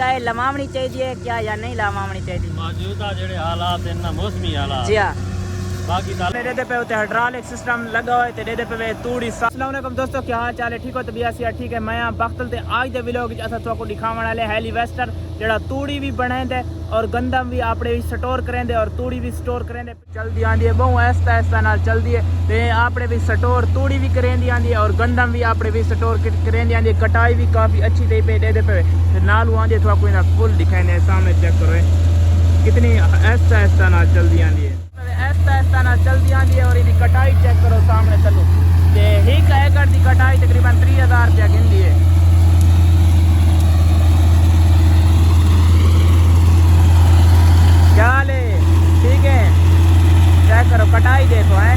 क्या है लवावनी चाहिए क्या या नहीं लवावनी चाहिए? मौजूदा जेड़े हालात हैं ना मौसमी हालात जी हाँ बाकी डेदे पे होते हाइड्रोलिक सिस्टम लगा हुआ है डेदे पे तूड़ी। अस्सलाम वालेकुम दोस्तों, क्या हाल चाल है? ठीक हो? तबीयत से ठीक है? मैं यहाँ बख्तल ते आज दे व्लॉग विच असां तुहानू दिखावन वाले हेलीवेस्टर जेड़ा तूड़ी भी बनांदे और गंदम भी आपणे स्टोर करेंदे और तूड़ी भी स्टोर करेंदे। चलदी आंदी है बहु ऐसा ऐसा नाल चलदी है ते आपणे भी स्टोर तूड़ी भी करेंदी आंदी है और गंदम भी आपणे भी स्टोर करेंदी आंदी है। कटाई भी काफ़ी अच्छी दे पे डेदे पे नाल आंदी तुहानू इना फुल दिखाने सामने चेक करो कितनी ऐसा ऐसा नाल चलदी आंदी है ऐसा ना चलती आंदी है। और इनकी कटाई चेक करो सामने चलो ते एक एकड़ की कटाई तकरीबन 3000 रुपया गिनती है। क्या ले ठीक है चेक करो कटाई देखो है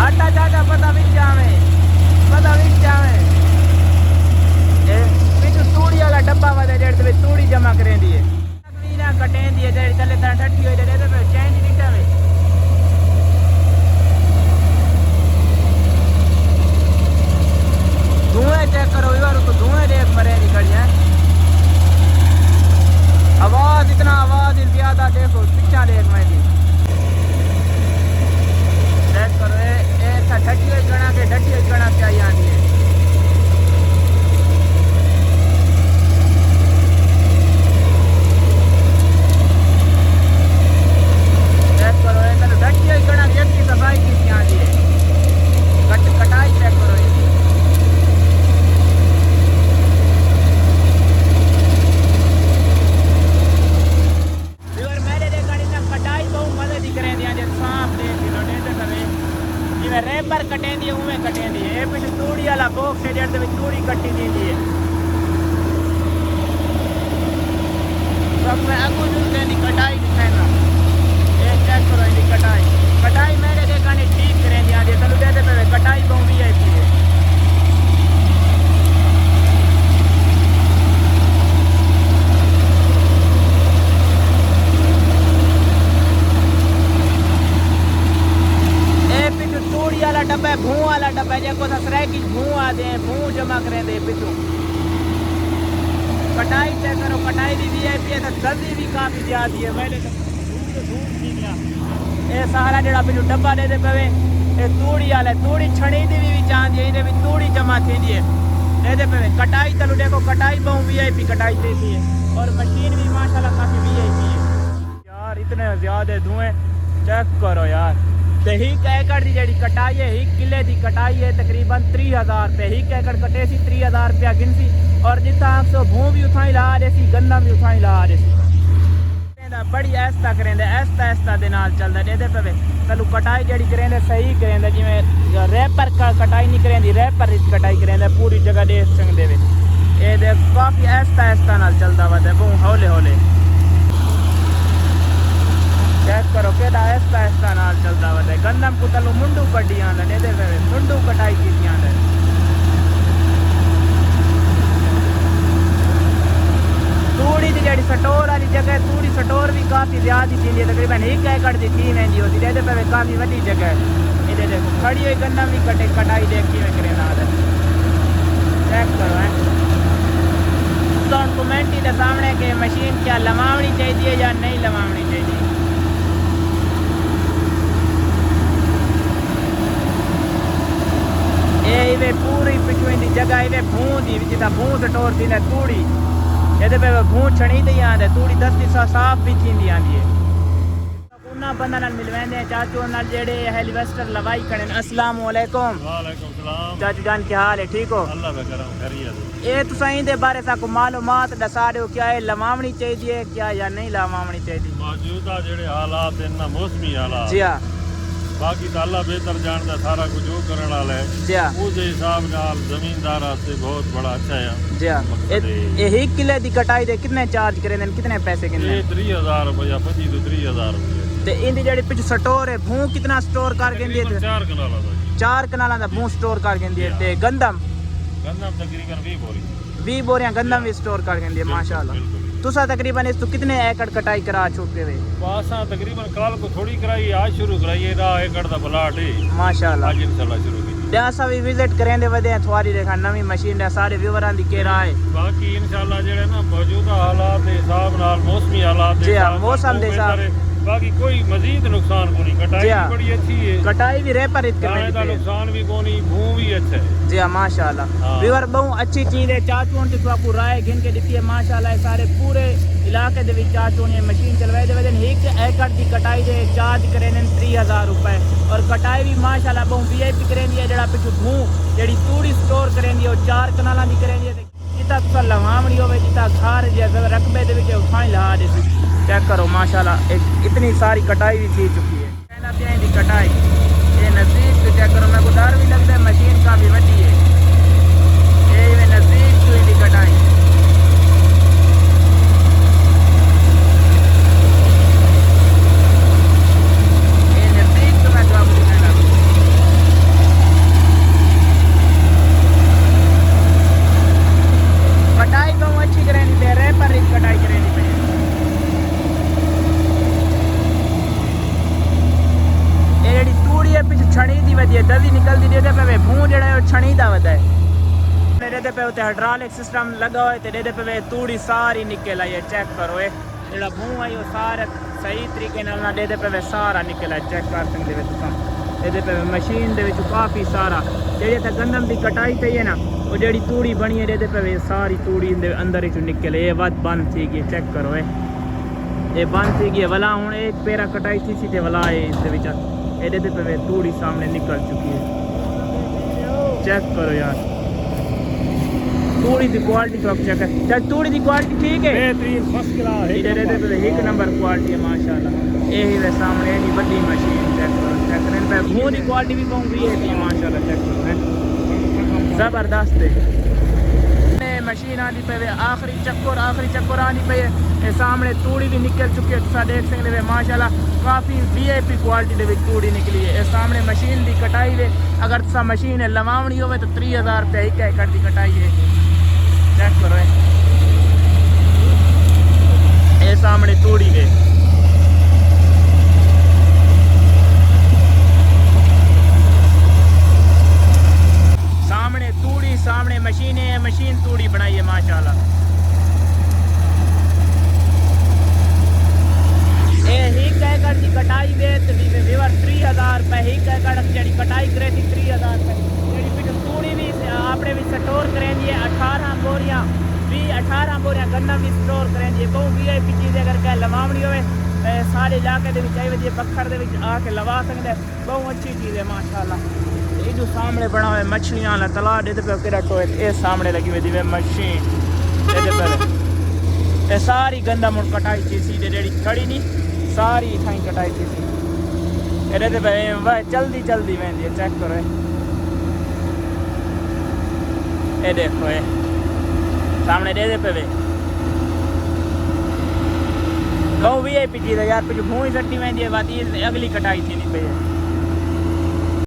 आटा चाचा पता भी जावे तूड़ी वाला डब्बा वाले जेड़े तूड़ी जमा करेंदी है ना कटेंदी है जेड़ी तले ता ठट्ठी होई जेड़े पे चेंज नहीं टावे धुएं चेक करो यार तो धुएं देख मरे निकल है आवाज इतना आवाज ज्यादा देखो पीछा देख मैं भी चेक करो ए ठट्ठी होई गणा के ठट्ठी होई गणा चाहिए आंदी है। कटाई चेक करो मैंने देखा कटाई बहुत मजे दिख रहे हैं सांप जिम्मे रेपर कटेंदी है उमें कटेंदी है पिछले तूड़ी वाला बॉक्स है जेड तूड़ी कट्टी दी है सब में अगू कटाई दिखाना चेक करो इनकी कटाई मैंने देखा नहीं ठीक करेंदी आंदी चलो देते पे कटाई बहु भी है इसलिए ए पिछू तूड़ी वाला डब्बा है भूं वाला डब्बा है जेको ससराय की भूं आते हैं भूं जमा करेंदे पिछू कटाई चेक करो कटाई दी वीआईपी है तो जल्दी भी काफी ज्यादा है मैंने ये सारा जेड़ा पिछू डब्बा दे पे ये तूड़ी वाला तूड़ी छड़ी दी भी चाहती है इन्हें भी तूड़ी जमा थी है दे पे कटाई चलो देखो कटाई बहु वीआईपी कटाई देती है और मशीन भी माशाल्लाह काफी वीआईपी है यार इतने ज्यादा धुएं चेक करो यार ते ही एकड़ की जेड़ी कटाई है ही किले की कटाई है तकरीबन 3000 रुपये ही एकड़ कटे सी 3000 रुपया गिनसी और जितना 100 भूं भी उठाई ला रहे सी गन्ना भी उठाई ला रहे सी बड़ी ऐसा करेंदे ऐसा दे नाल चलदा जेदे पे चलो कटाई जेड़ी करेंदे सही करेंदे जिवें रैपर का कटाई नहीं करेंदी रैपर की कटाई करेंदे पूरी जगह दे संगदे वे ए दे काफी ऐसा नाल चलदा वा ते बहु हौले हौले चेक करो केदा ऐसा नाल चलदा वा ते गंदम को तलो मुंडू कड्डी आंदा जेदे पे मुंडू कटाई कीती आंदा तूड़ी की जी स्टोर वाली जगह तूड़ी स्टोर भी काफ़ी ज़्यादा थी तकरीबन एक एकड़ की थी वेंदी होती है पे काफ़ी वही जगह है ये देखो खड़ी हुई गन्ना भी कटाई देखी में करे ना चेक करो है तो कमेंट के सामने के मशीन क्या लवावनी चाहिए या नहीं लवावनी चाहिए। ये पूरी पिछू की जगह ये भूं दी जितना भूं स्टोर थी ना तूड़ी ये पे भूं छड़ी दी आंदे तूड़ी 10 साफ भी थी आंदी है उन्ना बंदा नाल मिलवेंदे चाचू नाल जेड़े हेलीवेस्टर लवाई खड़े। अस्सलाम वालेकुम। वालेकुम सलाम चाचू जान क्या हाल है? ठीक हो? अल्लाह का करम खैरियत ये तुसाई दे बारे सा को मालूमात दसा दो क्या है लवावनी चाहिए क्या या नहीं लवावनी चाहिए? मौजूदा जेड़े हालात हैं ना मौसमी हालात जी हां बाकी तो अल्लाह बेहतर जानता सारा कुछ वो करने वाला है जी हां उस हिसाब नाल जमींदार से बहुत बड़ा अच्छा है जी हां। यही किले की कटाई दे कितने चार्ज करे कितने पैसे कितने? 3000 रुपया 25 तो 3000 रुपया ते इंदी जेड़ी पिछ स्टोर है भूं कितना स्टोर कर गेंदी है? 4 कनाला दा 4 कनाला दा भूं स्टोर कर गेंदी है ते गंदम तकरीबन 20 बोरियां गंदम भी स्टोर कर गेंदी है माशाल्लाह। तुसा तकरीबन इस तो कितने एकड़ कटाई करा चुके वे? पासा तकरीबन कल को थोड़ी कराई आज शुरू कराई है 1 एकड़ दा प्लाट है माशाल्लाह आज इंशाल्लाह शुरू की असां भी विजिट करेंदे वदे थोड़ी देखा नवी मशीन दे सारे व्यूवरां दी केरा है बाकी इंशाल्लाह जेड़े ना मौजूदा हालात दे हिसाब नाल मौसमी हालात दे जी हाँ, हिसाब नाल मौसम दे हिसाब बाकी कोई मजीद नुकसान को नहीं कटाई जी हाँ। भी बड़ी अच्छी है कटाई भी रेपर इत दाने करने दा दी नुकसान भी कोनी भू भी अच्छा है जी हाँ माशाल्लाह हाँ। व्यूवर बहुत अच्छी चीज है चाचुओं की आपको राय गिन के दी है माशाल्लाह सारे पूरे इलाके दे विच चाचुओं ने मशीन चलवाई दे वजन 1 एकड़ की कटाई दे चार्ज करें 3000 रुपए और कटाई भी माशाल्लाह बहुत वीआईपी करें दी है जड़ा पिछु भू जेडी तूड़ी स्टोर करें दी और 4 कनालां दी करें दी जिता तुसा लवावणी होवे जिता घर जे रकबे दे विच उठाई ला दे चेक करो माशाल्लाह इतनी सारी कटाई भी की चुकी है कहना पिया दी कटाई ये नजदीक से चेक करो मेरे को डर भी लगता है मशीन काफी बड़ी है ये नजदीक से दी कटाई ये नजदीक से मैं आपको दिखाना कटाई बहुत अच्छी करेंगे दे रहे पर कटाई करेंगे पे ये जेडी तूड़ी है पिछ छणी दी वदी है ददी निकलदी देदे पे भू जेड़ा है छणी दा वदा है मेरे दे पे उते हाइड्रोलिक सिस्टम लगा हुआ है ते देदे पे तूड़ी सारी निकल आई है चेक करो ये जेड़ा भू है वो सारा सही तरीके नाल ना देदे पे सारा निकल है चेक कर सकदे वे तुम देदे पे मशीन दे विच काफी सारा जेड़े ते गंदम दी कटाई ते है ना वो जेड़ी तूड़ी बनी है देदे पे सारी तूड़ी दे अंदर ही निकल ये बात बंद थी गई चेक करो ये बंद थी गई वला हुन एक पेरा कटाई थी सी ते वला है इस दे विच एडे दे पे तूड़ी सामने निकल चुकी है चेक करो यार तूड़ी की क्वालिटी तो आप चेक है चल तूड़ी की क्वालिटी ठीक है बेहतरीन फर्स्ट क्लास है इधर दे पे एक नंबर क्वालिटी है माशाल्लाह यही वे सामने नहीं बड़ी मशीन चेक करने पे भू की क्वालिटी भी बहुत भी है माशाल्लाह चेक करो जबरदस्त है मशीन आनी पे आखिरी चक्कर आनी पे ये सामने तूड़ी भी निकल चुकी है तुसा देख सकते हो माशाल्लाह काफ़ी वीआईपी क्वालिटी दे विच तूड़ी निकली है ये सामने मशीन की कटाई है अगर तुसा मशीन लवावनी हो तो 3000 रुपये 1 एकड़ की कटाई है चेक करो ये सामने तूड़ी है सामने तूड़ी सामने मशीन तूड़ी बनाई है माशाल्लाह ये 1 एकड़ की कटाई वे व्यूअर 3000 रुपये 1 एकड़ जी कटाई करे थी 3000 रुपये जी पिछ तूड़ी भी आपने भी स्टोर करें दी 18 बोरियां 18 बोरियां गन्ना भी स्टोर करें दी बहुत वीआईपी चीज़ अगर कह लवावनी हो सारे इलाके दे विच आई वदी पत्थर दे विच आके लवा सकते बहुत अच्छी चीज़ है माशाल्लाह ये जो सामने बना हुआ मछलियां वाला तलाब दे पे किरा टोए ये सामने लगी हुई दी मशीन दे पे ये सारी गंदा मुड़ कटाई चीज़ जेडी खड़ी नहीं सारी इथाई कटाई थी ये पे जल्दी वेंदी है चेक करो ये देखो ये सामने दे पे वे बहुत वीआईपी चीज़ है यार कुछ भूई सट्टी वेंदी है बात ये अगली कटाई थी नहीं पे